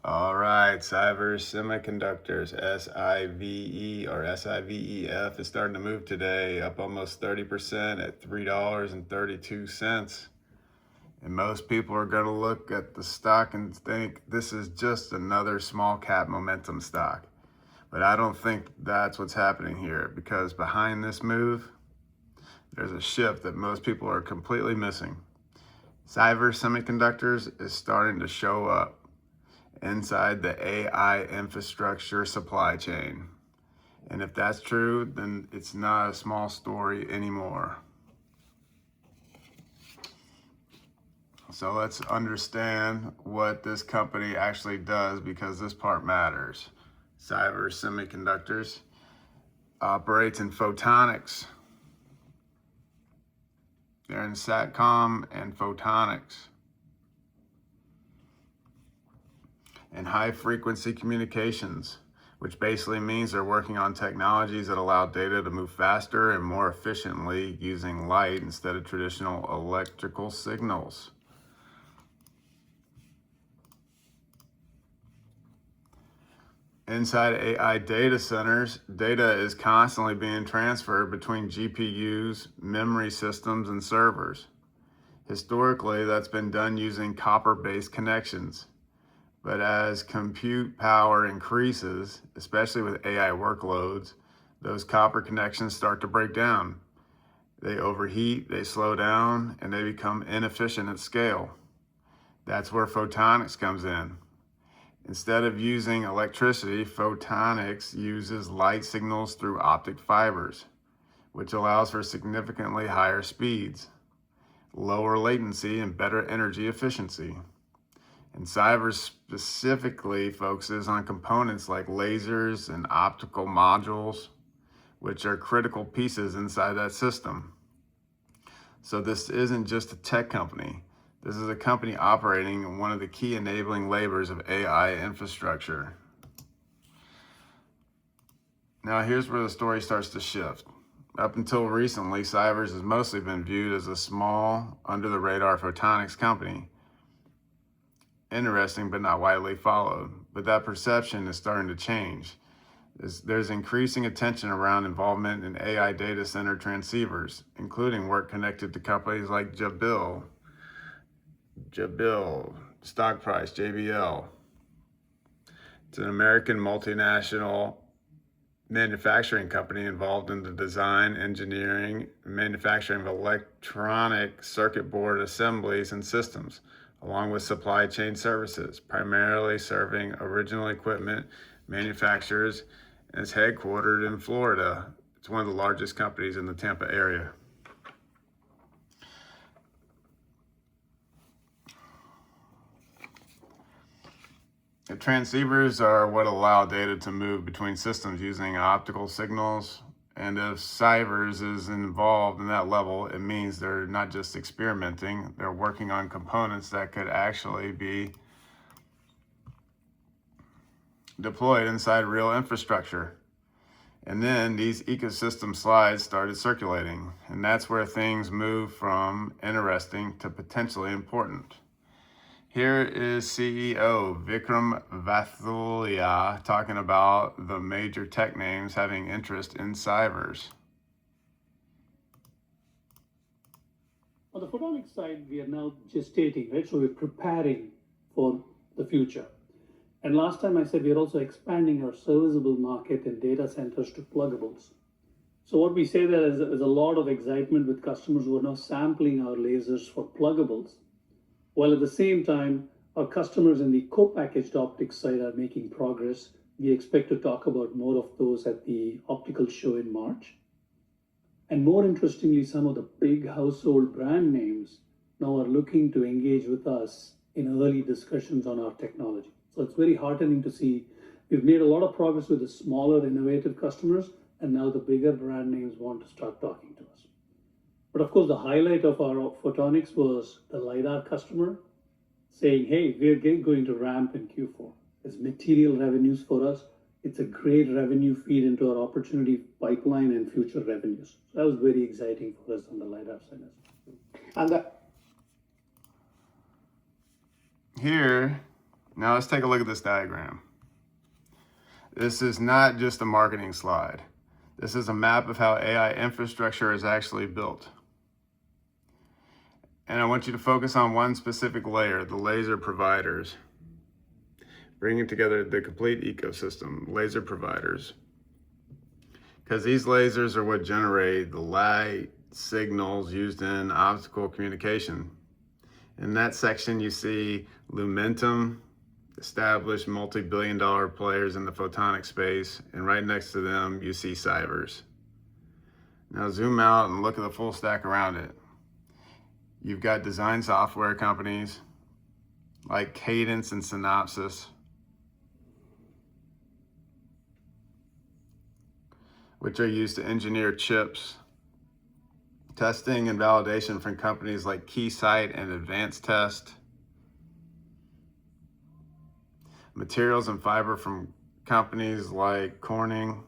All right, Sivers Semiconductors, SIVE or SIVEF is starting to move today, up almost 30% at $3.32. And most people are going to look at the stock and think this is just another small cap momentum stock. But I don't think that's what's happening here, because behind this move, there's a shift that most people are completely missing. Sivers Semiconductors is starting to show up inside the AI infrastructure supply chain. And if that's true, then it's not a small story anymore. So let's understand what this company actually does, because this part matters. Sivers Semiconductors operates in photonics. They're in SATCOM and photonics and high frequency communications, which basically means they're working on technologies that allow data to move faster and more efficiently using light instead of traditional electrical signals. Inside AI data centers, data is constantly being transferred between GPUs, memory systems, and servers. Historically, that's been done using copper-based connections. But as compute power increases, especially with AI workloads, those copper connections start to break down. They overheat, they slow down, and they become inefficient at scale. That's where photonics comes in. Instead of using electricity, photonics uses light signals through optic fibers, which allows for significantly higher speeds, lower latency, and better energy efficiency. And Sivers specifically focuses on components like lasers and optical modules, which are critical pieces inside that system. So this isn't just a tech company. This is a company operating in one of the key enabling labors of AI infrastructure. Now here's where the story starts to shift. Up until recently, Sivers has mostly been viewed as a small, under-the-radar photonics company. Interesting, but not widely followed. But that perception is starting to change. There's increasing attention around involvement in AI data center transceivers, including work connected to companies like Jabil, stock price, JBL. It's an American multinational manufacturing company involved in the design, engineering, and manufacturing of electronic circuit board assemblies and systems, along with supply chain services, primarily serving original equipment manufacturers, and is headquartered in Florida. It's one of the largest companies in the Tampa area. The transceivers are what allow data to move between systems using optical signals. And if Sivers is involved in that level, it means they're not just experimenting, they're working on components that could actually be deployed inside real infrastructure. And then these ecosystem slides started circulating, and that's where things move from interesting to potentially important. Here is CEO Vikram Vathulia talking about the major tech names having interest in Sivers. On the photonics side, we are now gestating, right? So we're preparing for the future. And last time I said we are also expanding our serviceable market in data centers to pluggables. So what we say there is a lot of excitement with customers who are now sampling our lasers for pluggables, while at the same time, our customers in the co-packaged optics side are making progress. We expect to talk about more of those at the optical show in March. And more interestingly, some of the big household brand names now are looking to engage with us in early discussions on our technology. So it's very heartening to see we've made a lot of progress with the smaller, innovative customers, and now the bigger brand names want to start talking to us. But of course, the highlight of our photonics was the LiDAR customer saying, hey, we're going to ramp in Q4. It's material revenues for us. It's a great revenue feed into our opportunity pipeline and future revenues. So that was very exciting for us on the LiDAR side. And here Now let's take a look at this diagram. This is not just a marketing slide. This is a map of how AI infrastructure is actually built. And I want you to focus on one specific layer, the laser providers. Bringing together the complete ecosystem, laser providers. Because these lasers are what generate the light signals used in optical communication. In that section, you see Lumentum, established multi-billion-dollar players in the photonic space, and right next to them, you see Sivers. Now zoom out and look at the full stack around it. You've got design software companies like Cadence and Synopsys, which are used to engineer chips. Testing and validation from companies like Keysight and Advanced Test. Materials and fiber from companies like Corning.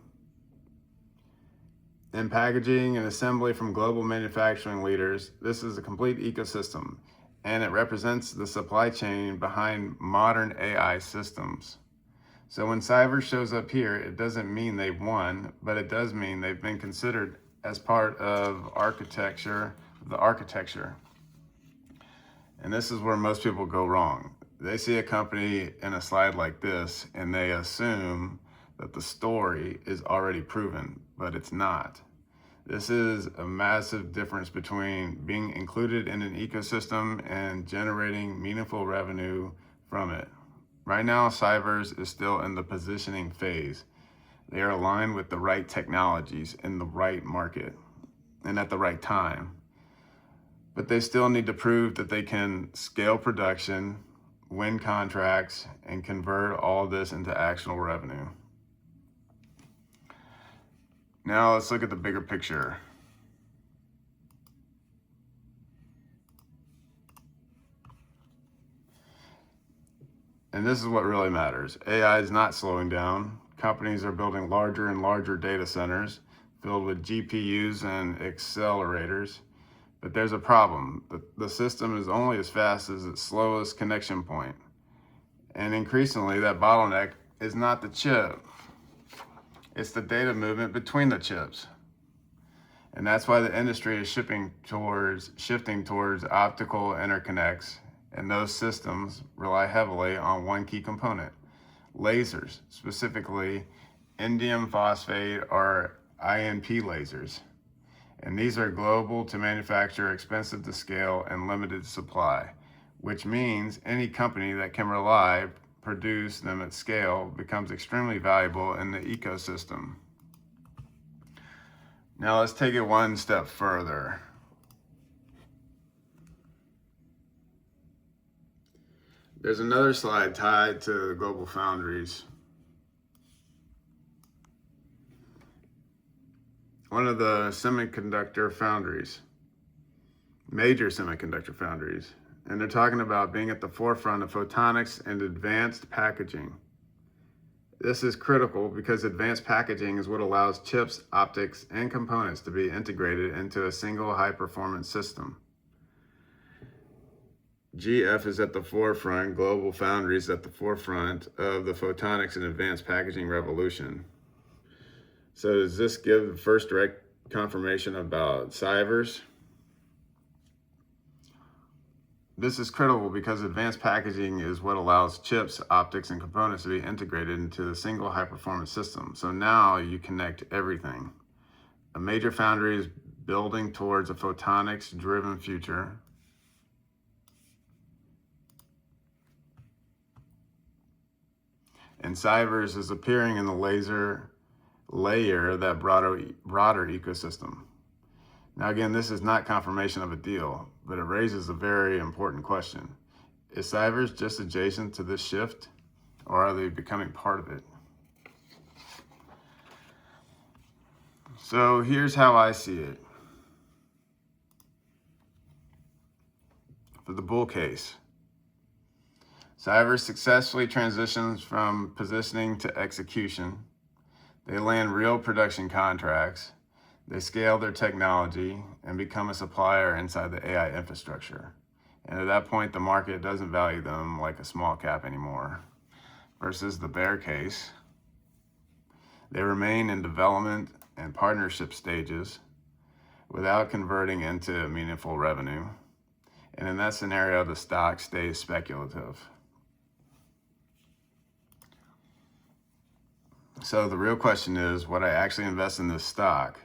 And packaging and assembly from global manufacturing leaders. This is a complete ecosystem, and it represents the supply chain behind modern AI systems. So when Sivers shows up here, it doesn't mean they've won, but it does mean they've been considered as part of the architecture. And this is where most people go wrong. They see a company in a slide like this, and they assume that the story is already proven, but it's not. This is a massive difference between being included in an ecosystem and generating meaningful revenue from it. Right now, Sivers is still in the positioning phase. They are aligned with the right technologies in the right market and at the right time. But they still need to prove that they can scale production, win contracts, and convert all this into actionable revenue. Now let's look at the bigger picture. And this is what really matters. AI is not slowing down. Companies are building larger and larger data centers filled with GPUs and accelerators. But there's a problem. The system is only as fast as its slowest connection point. And increasingly, that bottleneck is not the chip. It's the data movement between the chips. And that's why the industry is shifting towards optical interconnects, and those systems rely heavily on one key component, lasers, specifically indium phosphate or InP lasers. And these are global to manufacture, expensive to scale, and limited supply, which means any company that can produce them at scale becomes extremely valuable in the ecosystem. Now let's take it one step further. There's another slide tied to GlobalFoundries. One of the semiconductor foundries, major semiconductor foundries. And they're talking about being at the forefront of photonics and advanced packaging. This is critical because advanced packaging is what allows chips, optics, and components to be integrated into a single high-performance system. GF is at the forefront, GlobalFoundries at the forefront of the photonics and advanced packaging revolution. So does this give the first direct confirmation about Sivers? This is critical because advanced packaging is what allows chips, optics, and components to be integrated into a single high-performance system. So now you connect everything. A major foundry is building towards a photonics-driven future. And Sivers is appearing in the laser layer of that broader ecosystem. Now again, this is not confirmation of a deal, but it raises a very important question. Is Sivers just adjacent to this shift, or are they becoming part of it? So here's how I see it. For the bull case, Sivers successfully transitions from positioning to execution. They land real production contracts. They scale their technology and become a supplier inside the AI infrastructure. And at that point, the market doesn't value them like a small cap anymore. Versus the bear case, they remain in development and partnership stages without converting into meaningful revenue. And in that scenario, the stock stays speculative. So the real question is, would I actually invest in this stock?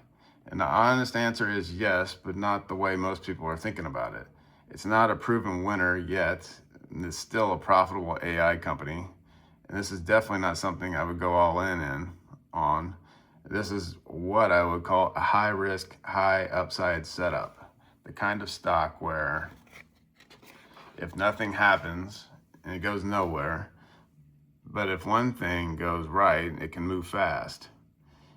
And the honest answer is yes, but not the way most people are thinking about it. It's not a proven winner yet, and it's still a profitable AI company. And this is definitely not something I would go all in on. This is what I would call a high risk, high upside setup. The kind of stock where if nothing happens and it goes nowhere, but if one thing goes right, it can move fast.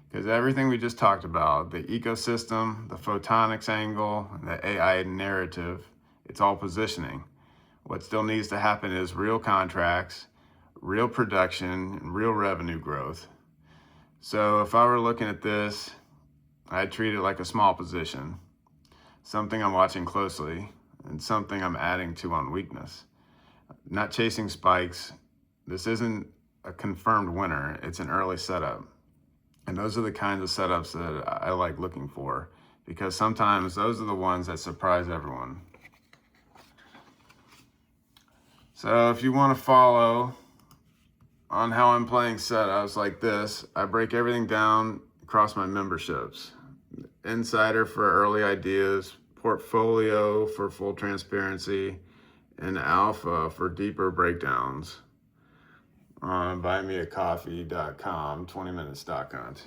Because everything we just talked about, the ecosystem, the photonics angle, the AI narrative, it's all positioning. What still needs to happen is real contracts, real production, and real revenue growth. So if I were looking at this, I'd treat it like a small position, something I'm watching closely, and something I'm adding to on weakness. Not chasing spikes. This isn't a confirmed winner, it's an early setup. And those are the kinds of setups that I like looking for, because sometimes those are the ones that surprise everyone. So if you want to follow on how I'm playing setups like this, I break everything down across my memberships. Insider for early ideas, portfolio for full transparency, and alpha for deeper breakdowns on buymeacoffee.com, 20-minute stock hunt.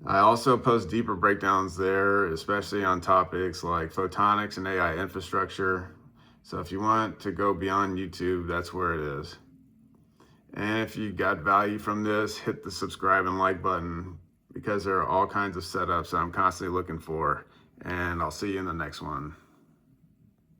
I also post deeper breakdowns there, especially on topics like photonics and AI infrastructure. So if you want to go beyond YouTube, that's where it is. And if you got value from this, hit the subscribe and like button, because there are all kinds of setups that I'm constantly looking for. And I'll see you in the next one.